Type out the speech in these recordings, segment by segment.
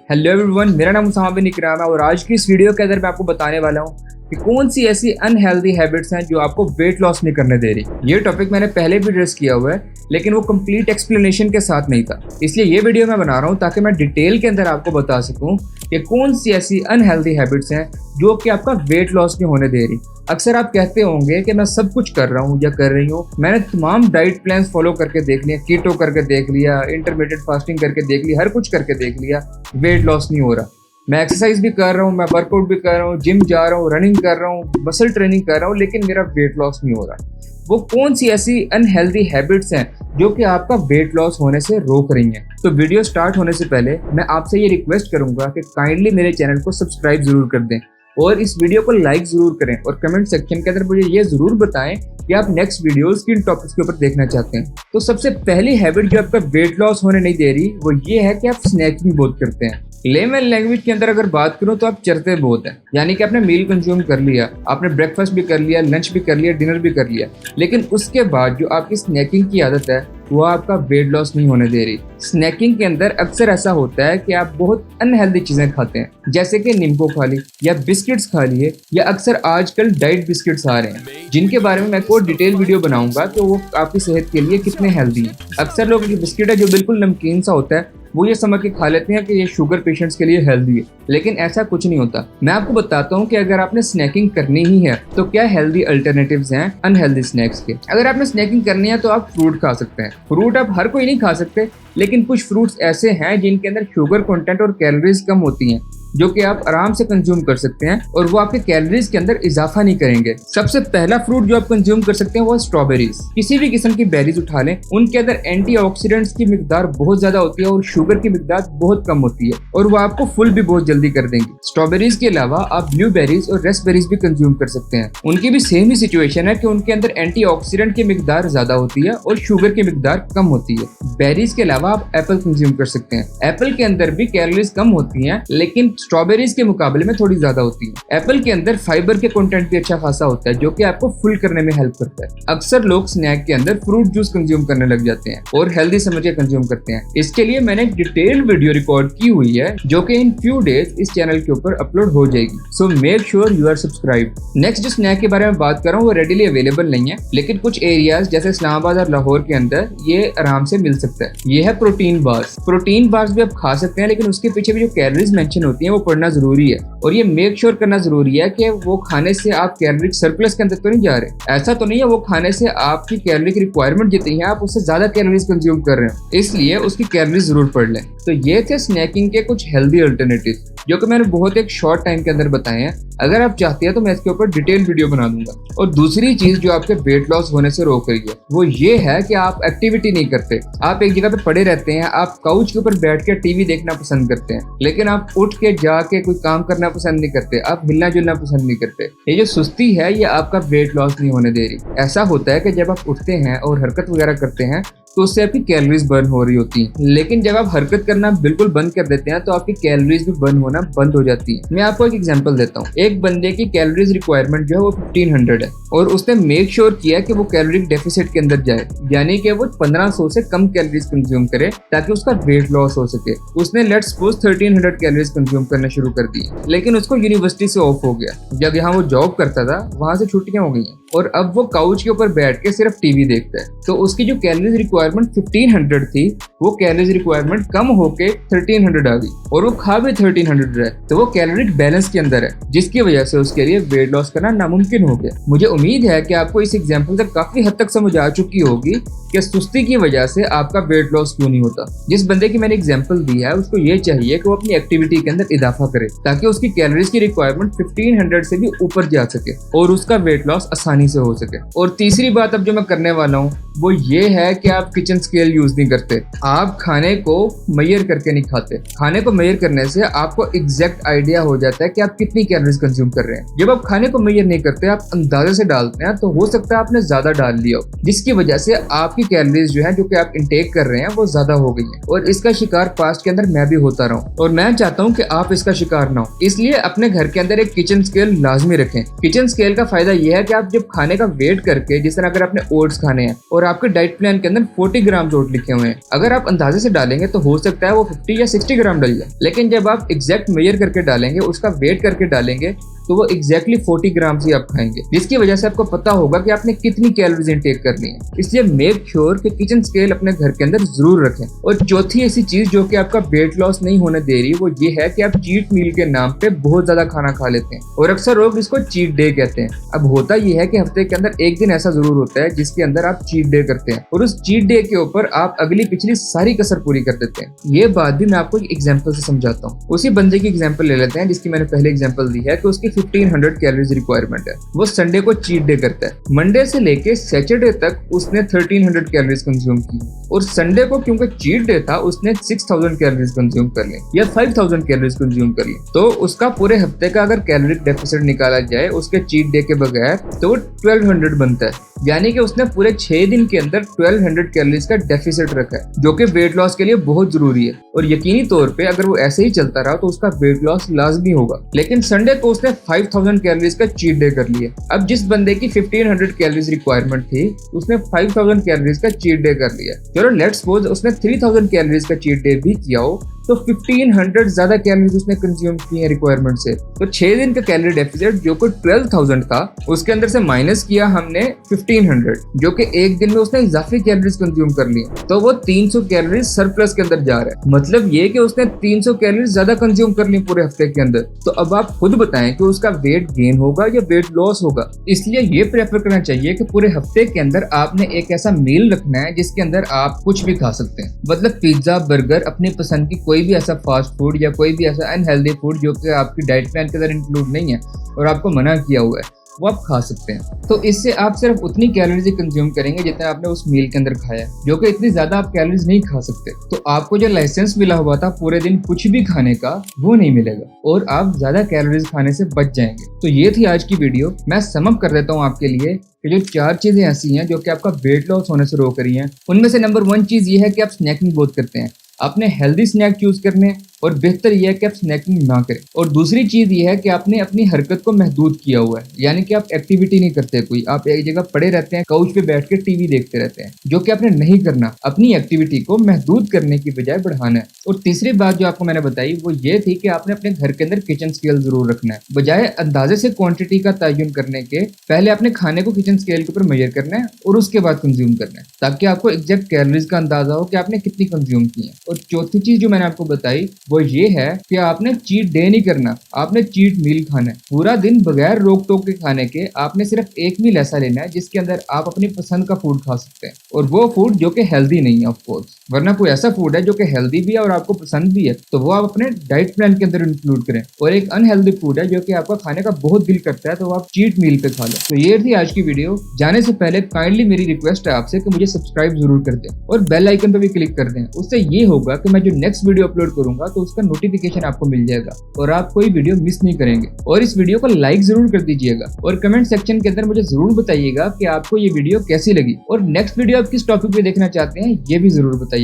Hello everyone, मेरा नाम उसामा बिन इकराम है और आज की इस वीडियो के अंदर मैं आपको बताने वाला हूँ कि कौन सी ऐसी अनहेल्दी हैबिट्स हैं जो आपको वेट लॉस नहीं करने दे रही। ये टॉपिक मैंने पहले भी एड्रेस किया हुआ है, लेकिन वो कंप्लीट एक्सप्लेनेशन के साथ नहीं था, इसलिए ये वीडियो मैं बना रहा हूँ ताकि मैं डिटेल के अंदर आपको बता सकूँ कि कौन सी ऐसी अनहेल्दी हैबिट्स हैं जो कि आपका वेट लॉस नहीं होने दे रही। अक्सर आप कहते होंगे कि मैं सब कुछ कर रहा हूँ या कर रही हूँ, मैंने तमाम डाइट प्लान्स फॉलो करके देख लिया, कीटो करके देख लिया, इंटरमीडिएट फास्टिंग करके देख लिया, हर कुछ करके देख लिया, वेट लॉस नहीं हो रहा। मैं एक्सरसाइज भी कर रहा हूँ, मैं वर्कआउट भी कर रहा हूँ, जिम जा रहा हूँ, रनिंग कर रहा हूँ, मसल ट्रेनिंग कर रहा हूँ, लेकिन मेरा वेट लॉस नहीं हो रहा। वो कौन सी ऐसी अनहेल्दी हैबिट्स हैं जो कि आपका वेट लॉस होने से रोक रही हैं। तो वीडियो स्टार्ट होने से पहले मैं आपसे ये रिक्वेस्ट करूंगा कि काइंडली मेरे चैनल को सब्सक्राइब जरूर कर दें और इस वीडियो को लाइक जरूर करें और कमेंट सेक्शन के अंदर मुझे ये जरूर बताएं कि आप नेक्स्ट वीडियोस किन टॉपिक्स के ऊपर देखना चाहते हैं। तो सबसे पहली हैबिट जो आपका वेट लॉस होने नहीं दे रही वो ये है कि आप स्नैकिंग बहुत करते हैं। लेमन लैंग्वेज के अंदर अगर बात करूं तो आप चरते बहुत हैं, यानी कि आपने मील कंज्यूम कर लिया, आपने ब्रेकफास्ट भी कर लिया, लंच भी कर लिया, डिनर भी कर लिया, लेकिन उसके बाद जो आपकी स्नैकिंग की आदत है वो आपका वेट लॉस नहीं होने दे रही। स्नैकिंग के अंदर अक्सर ऐसा होता है कि आप बहुत अनहेल्दी चीजें खाते हैं, जैसे कि नींबू खा ली या बिस्किट्स खा लिए, या अक्सर आजकल डाइट बिस्किट्स आ रहे हैं जिनके बारे में मैं कोई डिटेल वीडियो बनाऊंगा कि वो आपकी सेहत के लिए कितने हेल्दी हैं। अक्सर लोग ये बिस्किट है जो बिल्कुल नमकीन सा होता है वो ये समझ के खा लेते हैं कि ये शुगर पेशेंट्स के लिए हेल्दी है, लेकिन ऐसा कुछ नहीं होता। मैं आपको बताता हूँ कि अगर आपने स्नैकिंग करनी ही है तो क्या हेल्दी अल्टरनेटिव्स हैं अनहेल्दी स्नैक्स के। अगर आपने स्नैकिंग करनी है तो आप फ्रूट खा सकते हैं। फ्रूट आप हर कोई नहीं खा सकते, लेकिन कुछ फ्रूट्स ऐसे हैं जिनके अंदर शुगर कंटेंट और कैलोरीज कम होती हैं जो कि आप आराम से कंज्यूम कर सकते हैं और वो आपके कैलोरीज के अंदर इजाफा नहीं करेंगे। सबसे पहला फ्रूट जो आप कंज्यूम कर सकते हैं वो स्ट्रॉबेरीज। किसी भी किस्म की बेरीज उठा लें, उनके अंदर एंटीऑक्सीडेंट्स की मिकदार बहुत ज्यादा होती है और शुगर की मिकदार बहुत कम होती है और वो आपको फुल भी बहुत जल्दी कर देंगे। स्ट्रॉबेरीज के अलावा आप ब्लूबेरीज और रेस्पबेरीज भी कंज्यूम कर सकते हैं। उनकी भी सेम ही सिचुएशन है कि उनके अंदर एंटीऑक्सीडेंट की मिकदार ज्यादा होती है और शुगर की मिकदार कम होती है। बेरीज के अलावा आप एप्पल कंज्यूम कर सकते हैं। एप्पल के अंदर भी कैलोरीज कम होती हैं, लेकिन स्ट्रॉबेरीज के मुकाबले में थोड़ी ज्यादा होती है। एप्पल के अंदर फाइबर के कंटेंट भी अच्छा खासा होता है जो कि आपको फुल करने में हेल्प करता है। अक्सर लोग स्नैक के अंदर फ्रूट जूस कंज्यूम करने लग जाते हैं और हेल्दी समझ के कंज्यूम करते हैं। इसके लिए मैंने एक डिटेल्ड वीडियो रिकॉर्ड की हुई है जो कि इन फ्यू डेज इस चैनल के ऊपर अपलोड हो जाएगी, so make sure you are subscribe. Next जो स्नैक के बारे में बात कर रहा हूँ वो रेडिली अवेलेबल नहीं है, लेकिन कुछ एरियाज जैसे इस्लामाबाद और लाहौर के अंदर ये आराम से मिल सकता है। ये है प्रोटीन बार्स। प्रोटीन बार्स भी आप खा सकते हैं, लेकिन उसके पीछे भी जो कैलोरीज मेंशन होती हैं वो पढ़ना जरूरी है और ये मेक श्योर करना जरूरी है कि वो खाने से आप कैलोरी सर्कुलस के अंदर तो नहीं जा रहे। ऐसा तो नहीं है वो खाने से आपकी कैलोरी की रिक्वायरमेंट जितनी है आप उससे ज्यादा कैलोरीज कंज्यूम कर रहे हो, इसलिए उसकी कैलोरीज जरूर पढ़ लें। तो ये थे स्नैकिंग के कुछ हेल्दी अल्टरनेटिव जो कि मैंने बहुत एक शॉर्ट टाइम के अंदर बताए हैं। अगर आप चाहते हैं तो मैं इसके ऊपर डिटेल वीडियो बना दूंगा। और दूसरी चीज जो आपके वेट लॉस होने से रोक रही है वो ये है कि आप एक्टिविटी नहीं करते। आप एक जगह पे पड़े रहते हैं, आप काउच के ऊपर बैठ के टीवी देखना पसंद करते हैं, लेकिन आप उठ के जाके कोई काम करना पसंद नहीं करते, आप हिलना जुलना पसंद नहीं करते। ये जो सुस्ती है ये आपका वेट लॉस नहीं होने दे रही। ऐसा होता है कि जब आप उठते हैं और हरकत वगैरह करते हैं तो उससे आपकी कैलोरीज बर्न हो रही होती हैं, लेकिन जब आप हरकत करना बिल्कुल बंद कर देते हैं तो आपकी कैलोरीज भी बर्न होना बंद हो जाती है। मैं आपको एक एग्जांपल देता हूँ। एक बंदे की कैलोरीज रिक्वायरमेंट जो है वो 1500 है और उसने मेक श्योर किया कि वो कैलोरी डेफिसिट के अंदर जाए, यानी कि वो 1500 से कम कैलोरीज कंज्यूम करे ताकि उसका वेट लॉस हो सके। उसने लेट्स सपोज 1300 कैलोरीज कंज्यूम करना शुरू कर दी, लेकिन उसको यूनिवर्सिटी से ऑफ हो गया। जब यहाँ वो जॉब करता था वहां से छुट्टियां हो गई हैं और अब वो काउच के ऊपर बैठ के सिर्फ टीवी देखता है, तो उसकी जो कैलोरीज रिक्वायरमेंट 1500 थी वो कैलोरीज रिक्वायरमेंट कम होके 1300 आ गई और वो खा भी 1300 है, तो वो कैलोरिक बैलेंस के अंदर है, जिसकी वजह से उसके लिए वेट लॉस करना नामुमकिन हो गया। मुझे उम्मीद है कि आपको इस एग्जांपल से काफी हद तक समझ आ चुकी होगी कि सुस्ती की वजह से आपका वेट लॉस क्यों नहीं होता। जिस बंदे की मैंने एग्जांपल दी है उसको ये चाहिए कि वो अपनी एक्टिविटी के अंदर इजाफा करे ताकि उसकी कैलोरीज की रिक्वायरमेंट 1500 से भी ऊपर जा सके और उसका वेट लॉस आसानी से हो सके। और तीसरी बात अब जो मैं करने वाला हूँ वो ये है कि आप किचन स्केल यूज नहीं करते। आप खाने को मेजर करके नहीं खाते। खाने को मेजर करने से आपको एग्जैक्ट आइडिया हो जाता है कि आप कितनी कैलोरीज कंज्यूम कर रहे हैं। जब आप खाने को मेजर नहीं करते, आप अंदाजे से डालते हैं, तो हो सकता है आपने ज्यादा डाल लिया हो, जिसकी वजह से आपकी कैलोरीज जो है जो कि आप इंटेक कर रहे हैं वो ज्यादा हो गई है। और इसका शिकार पास्ट के अंदर मैं भी होता रहा हूँ और मैं चाहता हूँ कि आप इसका शिकार ना हो। इसलिए अपने घर के अंदर एक किचन स्केल लाजमी रखें। किचन स्केल का फायदा यह है कि आप जब खाने का वेट करके, जिस तरह अगर आपने ओट्स खाने हैं और आपके डाइट प्लान के अंदर 40 ग्राम ओट लिखे हुए हैं। अगर आप अंदाजे से डालेंगे तो हो सकता है वो 50 या 60 ग्राम डल जाए, लेकिन जब आप एग्जैक्ट मेजर करके डालेंगे, उसका वेट करके डालेंगे, तो वो एग्जैक्टली 40 ग्राम ही आप खाएंगे, जिसकी वजह से आपको पता होगा कि आपने कितनी कैलोरीज इनटेक करनी है। इसलिए मेक श्योर कि किचन स्केल अपने घर के अंदर जरूर रखें। और चौथी ऐसी चीज जो कि आपका वेट लॉस नहीं होने दे रही, वो ये है कि आप चीट मील के नाम पे बहुत ज्यादा खाना खा लेते हैं, और अक्सर लोग इसको चीट डे कहते हैं। अब होता ये है कि हफ्ते के अंदर एक दिन ऐसा जरूर होता है जिसके अंदर आप चीट डे करते हैं, और उस चीट डे के ऊपर आप अगली पिछली सारी कसर पूरी कर देते हैं। ये बात भी मैं आपको एक एग्जाम्पल से समझाता हूँ। उसी बंदे की एग्जाम्पल ले लेते हैं जिसकी मैंने पहले एग्जाम्पल दी है कि उसकी 1500 कैलोरीज रिक्वायरमेंट है। वो संडे को चीट डे करता है। मंडे से लेके सैटरडे तक उसने 1300 कैलोरीज कंज्यूम की, और संडे को क्योंकि चीट डे था उसने 6000 कैलोरीज कंज्यूम कर ली या 5000 कैलोरीज कंज्यूम कर ली। तो उसका पूरे हफ्ते का अगर कैलोरी डेफिसिट निकाला जाए उसके चीट डे के बगैर तो 1200 बनता है। यानी कि उसने पूरे 6 दिन के अंदर 1200 कैलोरीज का डेफिसिट रखा है, जो कि वेट लॉस के लिए बहुत जरूरी है। और यकीनी तौर पे अगर वो ऐसे ही चलता रहा तो उसका वेट लॉस लाजमी होगा। लेकिन संडे को उसने 5000 कैलोरीज का चीट डे कर लिया। अब जिस बंदे की 1500 कैलोरीज रिक्वायरमेंट थी उसने 5000 कैलोरीज का चीट डे कर लिया। चलो लेट्स सपोज उसने 3000 कैलोरीज का चीट डे भी किया हो, तो 1500 ज्यादा कैलोरीज उसने कंज्यूम की है रिक्वायरमेंट से। तो 6 दिन का कैलोरी डेफिसिट जो कि 12000 था, उसके अंदर से माइनस किया हमने 1500, जो कि एक दिन में उसने इजाफी कैलोरीज कंज्यूम कर ली, तो वो 300 कैलोरीज सरप्लस के अंदर जा रहा है। मतलब ये कि उसने 300 कैलोरीज ज्यादा कंज्यूम कर ली पूरे हफ्ते के अंदर। तो अब आप खुद बताएं कि उसका वेट गेन होगा या वेट लॉस होगा। इसलिए ये प्रेफर करना चाहिए कि पूरे हफ्ते के अंदर आपने एक ऐसा मील रखना है जिसके अंदर आप कुछ भी खा सकते हैं। मतलब पिज्जा, बर्गर, अपनी पसंद की कोई भी ऐसा फास्ट फूड या कोई भी ऐसा अनहेल्दी फूड जो कि आपकी डाइट प्लान के अंदर इंक्लूड नहीं है और आपको मना किया हुआ है, वो आप खा सकते हैं। तो इससे आप सिर्फ उतनी कैलोरीज ही कंज्यूम करेंगे जितना आपने उस मील के अंदर खाया, जो कि इतनी ज्यादा आप कैलोरीज नहीं खा सकते। तो आपको जो लाइसेंस मिला हुआ था पूरे दिन कुछ भी खाने का, वो नहीं मिलेगा और आप ज्यादा कैलोरीज खाने से बच जाएंगे। तो ये थी आज की वीडियो। मैं सम अप कर देता हूँ आपके लिए कि जो 4 चीजें ऐसी हैं जो कि आपका वेट लॉस होने से रोक रही हैं। उनमें से नंबर 1 चीज ये है कि आप स्नैकिंग बहुत करते हैं। आपने हेल्दी स्नैक चूज करने, और बेहतर यह है कि आप स्नैकिंग ना करें। और दूसरी चीज ये है कि आपने अपनी हरकत को महदूद किया हुआ है, यानी कि आप एक्टिविटी नहीं करते कोई, आप एक जगह पड़े रहते हैं, काउच पे बैठ के टीवी देखते रहते हैं, जो कि आपने नहीं करना। अपनी एक्टिविटी को महदूद करने की बजाय बढ़ाना है। और तीसरी बात जो आपको मैंने बताई वो ये थी कि आपने अपने घर के अंदर किचन स्केल जरूर रखना है। बजाय अंदाजे से क्वांटिटी का तयन करने के, पहले अपने खाने को किचन स्केल के ऊपर मेजर करना है और उसके बाद कंज्यूम करना है, ताकि आपको एग्जैक्ट कैलोरीज का अंदाजा हो कि आपने कितनी कंज्यूम की है। और चौथी चीज जो मैंने आपको बताई वो ये है कि आपने चीट डे नहीं करना, आपने चीट मील खाना है। पूरा दिन बगैर रोक टोक के खाने के आपने सिर्फ एक मील ऐसा लेना है जिसके अंदर आप अपनी पसंद का फूड खा सकते हैं, और वो फूड जो कि हेल्दी नहीं है ऑफ कोर्स। वरना कोई ऐसा फूड है जो कि हेल्दी भी है और आपको पसंद भी है, तो वो आप अपने डाइट प्लान के अंदर इंक्लूड करें। और एक अनहेल्दी फूड है जो कि आपका खाने का बहुत दिल करता है, तो आप चीट मील पे खा लें। तो ये थी आज की वीडियो। जाने से पहले काइंडली मेरी रिक्वेस्ट है आपसे कि मुझे सब्सक्राइब जरूर कर दें और बेल आइकन पे भी क्लिक कर दें। उससे ये होगा कि मैं जो नेक्स्ट वीडियो अपलोड करूंगा तो उसका नोटिफिकेशन आपको मिल जाएगा और आप कोई वीडियो मिस नहीं करेंगे। और इस वीडियो को लाइक जरूर कर दीजिएगा और कमेंट सेक्शन के अंदर मुझे जरूर बताइएगा कि आपको ये वीडियो कैसी लगी और नेक्स्ट वीडियो आप किस टॉपिक पे देखना चाहते हैं, ये भी जरूर बताइएगा।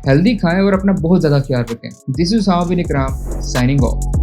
हेल्दी खाएं और अपना बहुत ज्यादा ख्याल रखें। This is Sama bin Ikram signing off.